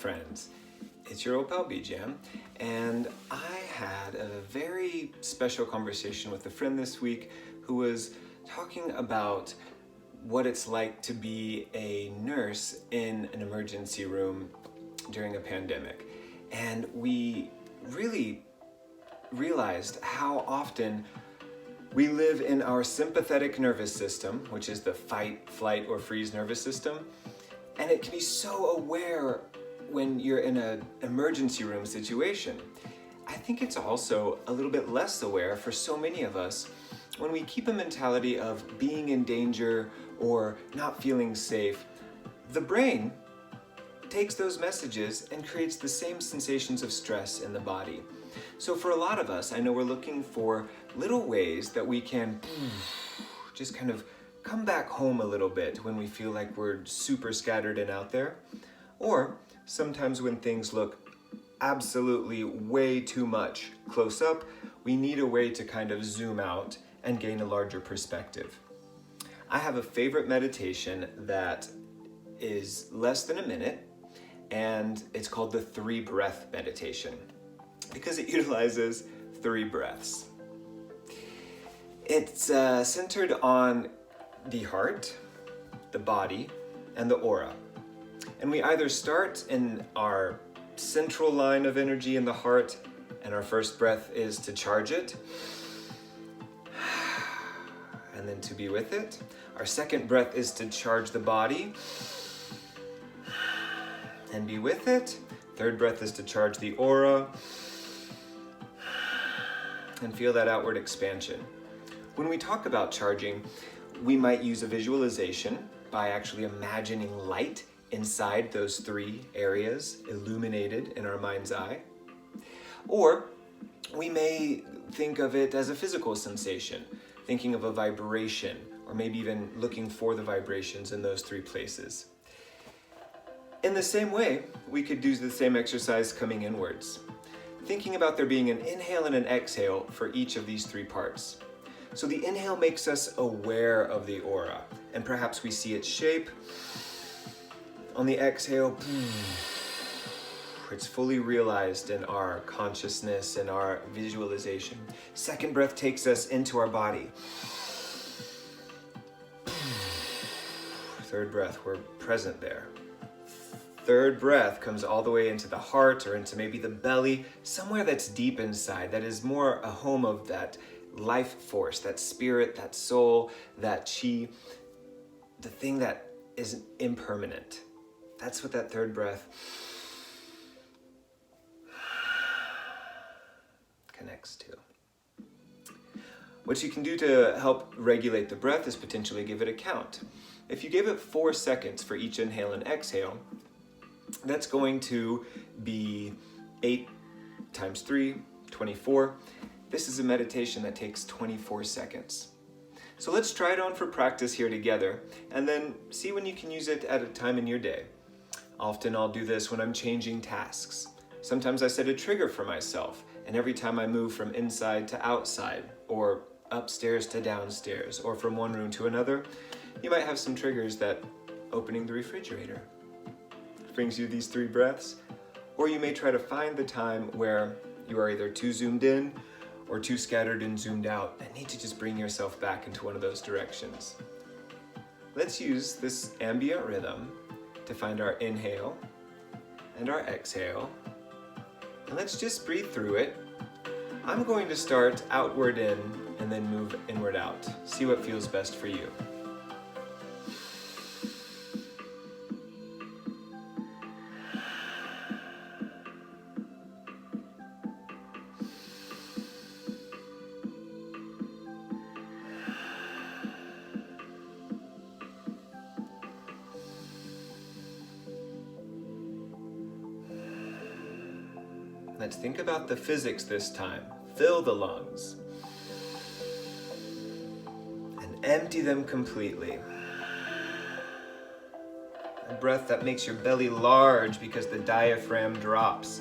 friends? It's your old pal bjAm, and I had a very special conversation with a friend this week who was talking about what it's like to be a nurse in an emergency room during a pandemic. And we really realized how often we live in our sympathetic nervous system, which is the fight, flight, or freeze nervous system, and it can be so aware when you're in an emergency room situation. I think it's also a little bit less aware for so many of us when we keep a mentality of being in danger or not feeling safe. The brain takes those messages and creates the same sensations of stress in the body. So for a lot of us, I know we're looking for little ways that we can just kind of come back home a little bit when we feel like we're super scattered and out there. Or sometimes when things look absolutely way too much close up, we need a way to kind of zoom out and gain a larger perspective. I have a favorite meditation that is less than a minute, and it's called the 3-breath meditation because it utilizes 3 breaths. It's centered on the heart, the body, and the aura. And we either start in our central line of energy in the heart, and our first breath is to charge it, and then to be with it. Our second breath is to charge the body, and be with it. Third breath is to charge the aura, and feel that outward expansion. When we talk about charging, we might use a visualization by actually imagining light inside those 3 areas illuminated in our mind's eye. Or we may think of it as a physical sensation, thinking of a vibration, or maybe even looking for the vibrations in those 3 places. In the same way, we could do the same exercise coming inwards, thinking about there being an inhale and an exhale for each of these 3 parts. So the inhale makes us aware of the aura, and perhaps we see its shape. On the exhale, it's fully realized in our consciousness and our visualization. Second breath takes us into our body. Third breath, we're present there. Third breath comes all the way into the heart or into maybe the belly, somewhere that's deep inside, that is more a home of that life force, that spirit, that soul, that chi, the thing that is impermanent. That's what that third breath connects to. What you can do to help regulate the breath is potentially give it a count. If you give it 4 seconds for each inhale and exhale, that's going to be 8 times 3, 24. This is a meditation that takes 24 seconds. So let's try it on for practice here together, and then see when you can use it at a time in your day. Often I'll do this when I'm changing tasks. Sometimes I set a trigger for myself, and every time I move from inside to outside, or upstairs to downstairs, or from one room to another, you might have some triggers that opening the refrigerator brings you these 3 breaths, or you may try to find the time where you are either too zoomed in or too scattered and zoomed out and need to just bring yourself back into one of those directions. Let's use this ambient rhythm to find our inhale and our exhale, and let's just breathe through it. I'm going to start outward in and then move inward out. See what feels best for you. Let's think about the physics this time. Fill the lungs and empty them completely. A breath that makes your belly large because the diaphragm drops,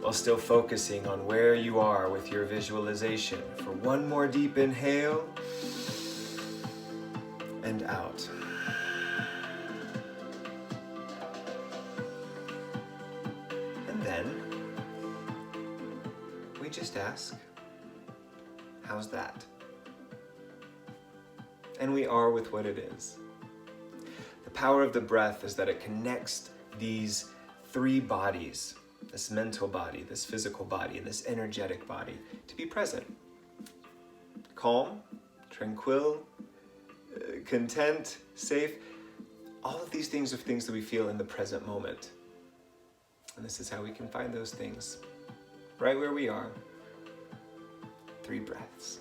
while still focusing on where you are with your visualization. For one more deep inhale and out. then we just ask, how's that? And we are with what it is. The power of the breath is that it connects these three bodies, this mental body, this physical body, and this energetic body, to be present. Calm, tranquil, content, safe. All of these things are things that we feel in the present moment. And this is how we can find those things, right where we are. 3 breaths.